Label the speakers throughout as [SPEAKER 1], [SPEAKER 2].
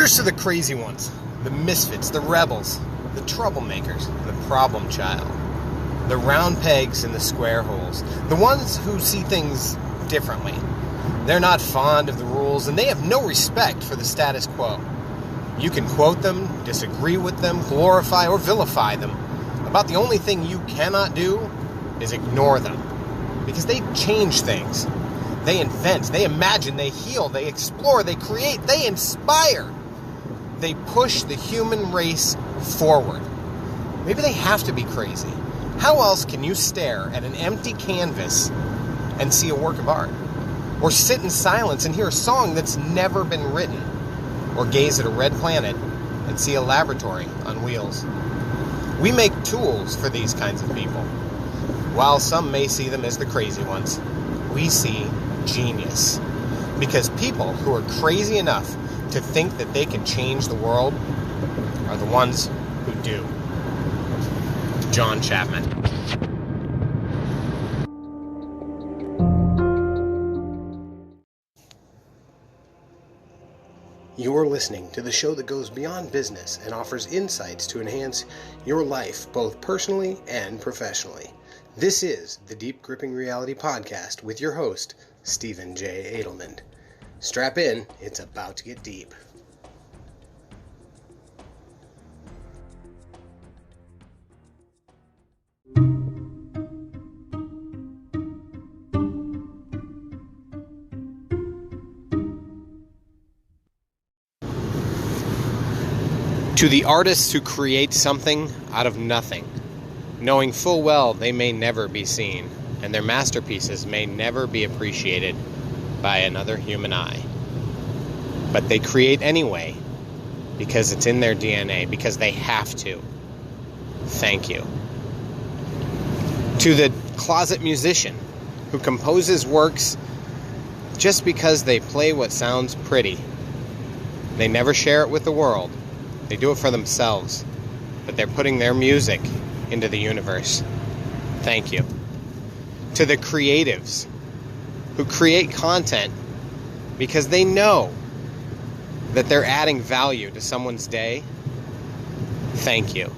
[SPEAKER 1] Here's to the crazy ones, the misfits, the rebels, the troublemakers, the problem child, the round pegs in the square holes, the ones who see things differently. They're not fond of the rules, and they have no respect for the status quo. You can quote them, disagree with them, glorify or vilify them. About the only thing you cannot do is ignore them. Because they change things. They invent, they imagine, they heal, they explore, they create, they inspire. They push the human race forward. Maybe they have to be crazy. How else can you stare at an empty canvas and see a work of art? Or sit in silence and hear a song that's never been written? Or gaze at a red planet and see a laboratory on wheels? We make tools for these kinds of people. While some may see them as the crazy ones, we see genius. Because people who are crazy enough to think that they can change the world are the ones who do. John Chapman. You're listening to the show that goes beyond business and offers insights to enhance your life both personally and professionally. This is the Deep Gripping Reality Podcast with your host, Stephen J. Adelman. Strap in, it's about to get deep. To the artists who create something out of nothing, knowing full well they may never be seen, and their masterpieces may never be appreciated by another human eye. But they create anyway, because it's in their DNA, because they have to. Thank you. To the closet musician who composes works just because they play what sounds pretty. They never share it with the world. They do it for themselves, but they're putting their music into the universe. Thank you. To the creatives who create content because they know that they're adding value to someone's day. Thank you.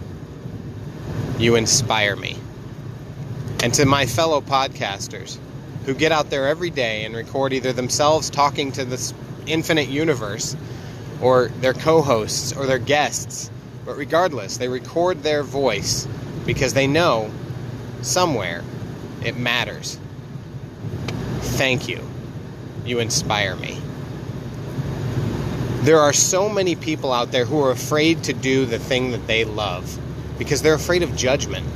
[SPEAKER 1] You inspire me. And to my fellow podcasters who get out there every day and record either themselves talking to this infinite universe or their co-hosts, or their guests. But regardless, they record their voice because they know somewhere it matters. Thank you. You inspire me. There are so many people out there who are afraid to do the thing that they love because they're afraid of judgment.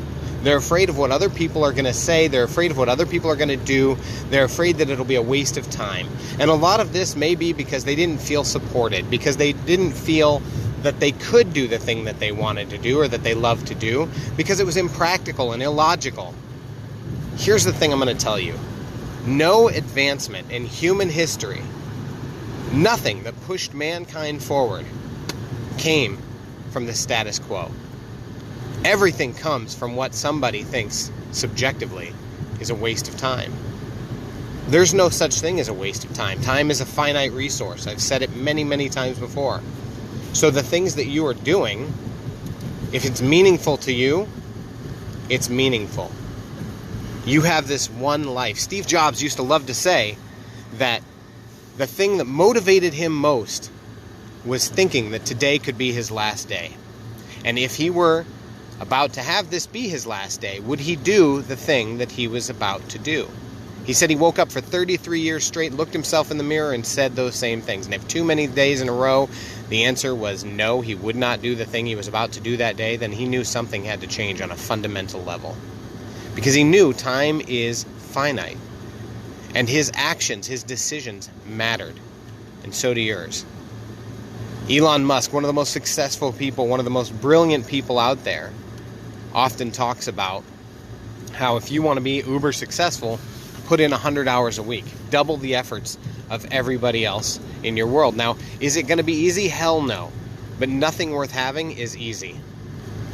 [SPEAKER 1] They're afraid of what other people are going to say. They're afraid of what other people are going to do. They're afraid that it'll be a waste of time. And a lot of this may be because they didn't feel supported, because they didn't feel that they could do the thing that they wanted to do or that they loved to do, because it was impractical and illogical. Here's the thing I'm going to tell you. No advancement in human history, nothing that pushed mankind forward, came from the status quo. Everything comes from what somebody thinks subjectively is a waste of time. There's no such thing as a waste of time. Time is a finite resource. I've said it many, many times before. So the things that you are doing, if it's meaningful to you, it's meaningful. You have this one life. Steve Jobs used to love to say that the thing that motivated him most was thinking that today could be his last day. And if he were about to have this be his last day, would he do the thing that he was about to do? He said he woke up for 33 years straight, looked himself in the mirror, and said those same things. And if too many days in a row the answer was no, he would not do the thing he was about to do that day, then he knew something had to change on a fundamental level. Because he knew time is finite. And his actions, his decisions mattered. And so do yours. Elon Musk, one of the most successful people, one of the most brilliant people out there, often talks about how if you want to be uber successful, put in 100 hours a week. Double the efforts of everybody else in your world. Now, is it going to be easy? Hell no. But nothing worth having is easy.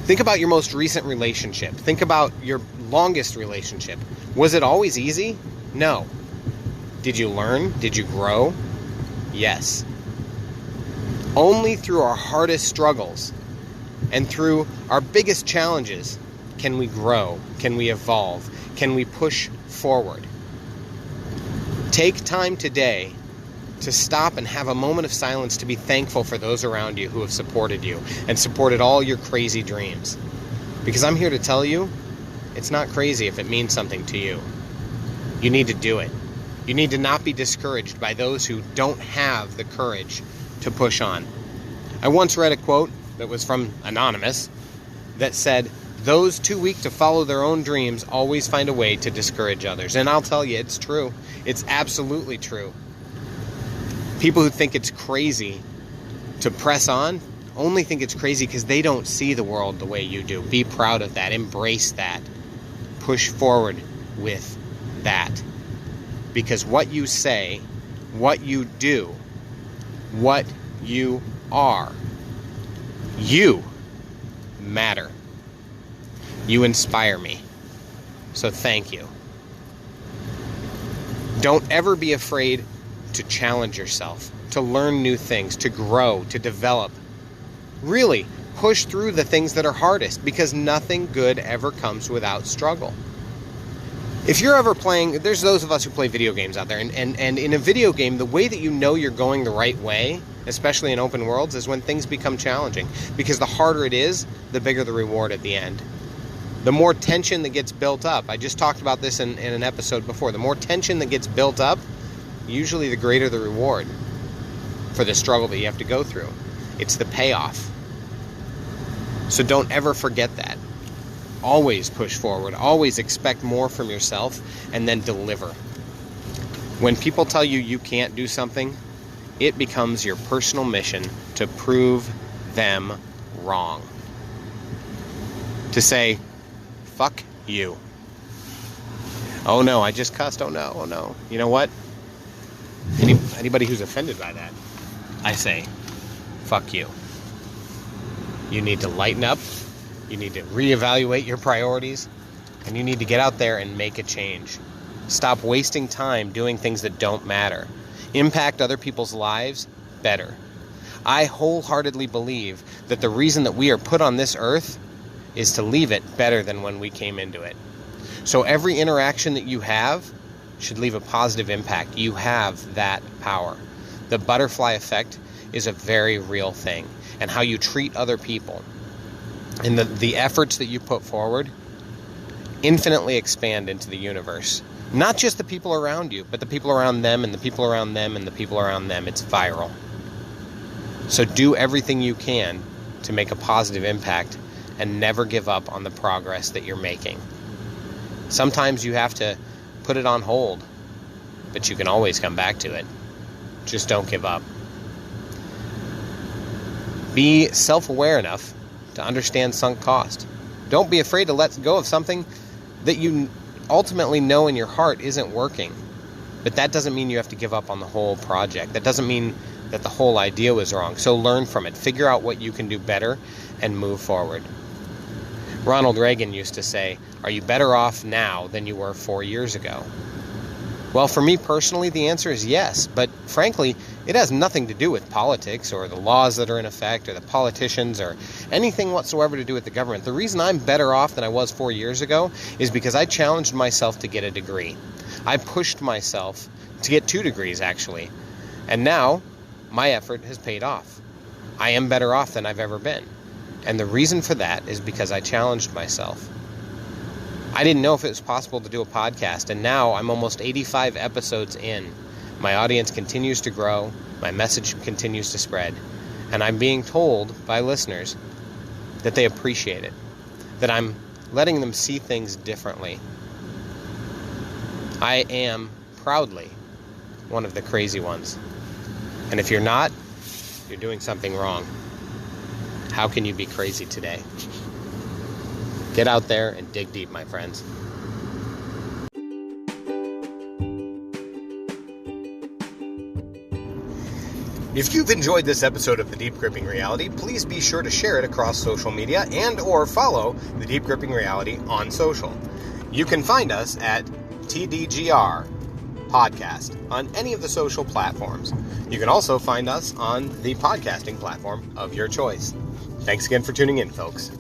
[SPEAKER 1] Think about your most recent relationship. Think about your longest relationship. Was it always easy? No. Did you learn? Did you grow? Yes. Only through our hardest struggles and through our biggest challenges can we grow, can we evolve, can we push forward. Take time today to stop and have a moment of silence to be thankful for those around you who have supported you and supported all your crazy dreams. Because I'm here to tell you, it's not crazy if it means something to you. You need to do it. You need to not be discouraged by those who don't have the courage to push on. I once read a quote that was from Anonymous that said, "Those too weak to follow their own dreams always find a way to discourage others." And I'll tell you, it's true. It's absolutely true. People who think it's crazy to press on only think it's crazy because they don't see the world the way you do. Be proud of that. Embrace that. Push forward with that. Because what you say, what you do, what you are, you matter. You inspire me. So thank you. Don't ever be afraid to challenge yourself, to learn new things, to grow, to develop. Really, push through the things that are hardest, because nothing good ever comes without struggle. If you're ever playing, there's those of us who play video games out there, and in a video game, the way that you know you're going the right way, especially in open worlds, is when things become challenging. Because the harder it is, the bigger the reward at the end. The more tension that gets built up, I just talked about this in an episode before, the more tension that gets built up, usually the greater the reward for the struggle that you have to go through. It's the payoff. So don't ever forget that. Always push forward. Always expect more from yourself and then deliver. When people tell you you can't do something, it becomes your personal mission to prove them wrong. To say, fuck you. Oh no, I just cussed. Oh no. You know what? Anybody who's offended by that, I say, fuck you. You need to lighten up. You need to reevaluate your priorities. And you need to get out there and make a change. Stop wasting time doing things that don't matter. Impact other people's lives better. I wholeheartedly believe that the reason that we are put on this earth is to leave it better than when we came into it. So every interaction that you have should leave a positive impact. You have that power. The butterfly effect is a very real thing. And how you treat other people and the efforts that you put forward infinitely expand into the universe. Not just the people around you, but the people around them and the people around them and the people around them. It's viral. So do everything you can to make a positive impact and never give up on the progress that you're making. Sometimes you have to put it on hold, but you can always come back to it. Just don't give up. Be self-aware enough to understand sunk cost. Don't be afraid to let go of something that you ultimately know in your heart isn't working. But that doesn't mean you have to give up on the whole project. That doesn't mean that the whole idea was wrong. So learn from it. Figure out what you can do better and move forward. Ronald Reagan used to say, "Are you better off now than you were 4 years ago?" Well, for me personally, the answer is yes. But frankly, it has nothing to do with politics or the laws that are in effect or the politicians or anything whatsoever to do with the government. The reason I'm better off than I was 4 years ago is because I challenged myself to get a degree. I pushed myself to get 2 degrees, actually. And now, my effort has paid off. I am better off than I've ever been. And the reason for that is because I challenged myself. I didn't know if it was possible to do a podcast, and now I'm almost 85 episodes in. My audience continues to grow, my message continues to spread, and I'm being told by listeners that they appreciate it, that I'm letting them see things differently. I am proudly one of the crazy ones. And if you're not, you're doing something wrong. How can you be crazy today? Get out there and dig deep, my friends. If you've enjoyed this episode of The Deep Gripping Reality, please be sure to share it across social media and or follow The Deep Gripping Reality on social. You can find us at TDGR Podcast on any of the social platforms. You can also find us on the podcasting platform of your choice. Thanks again for tuning in, folks.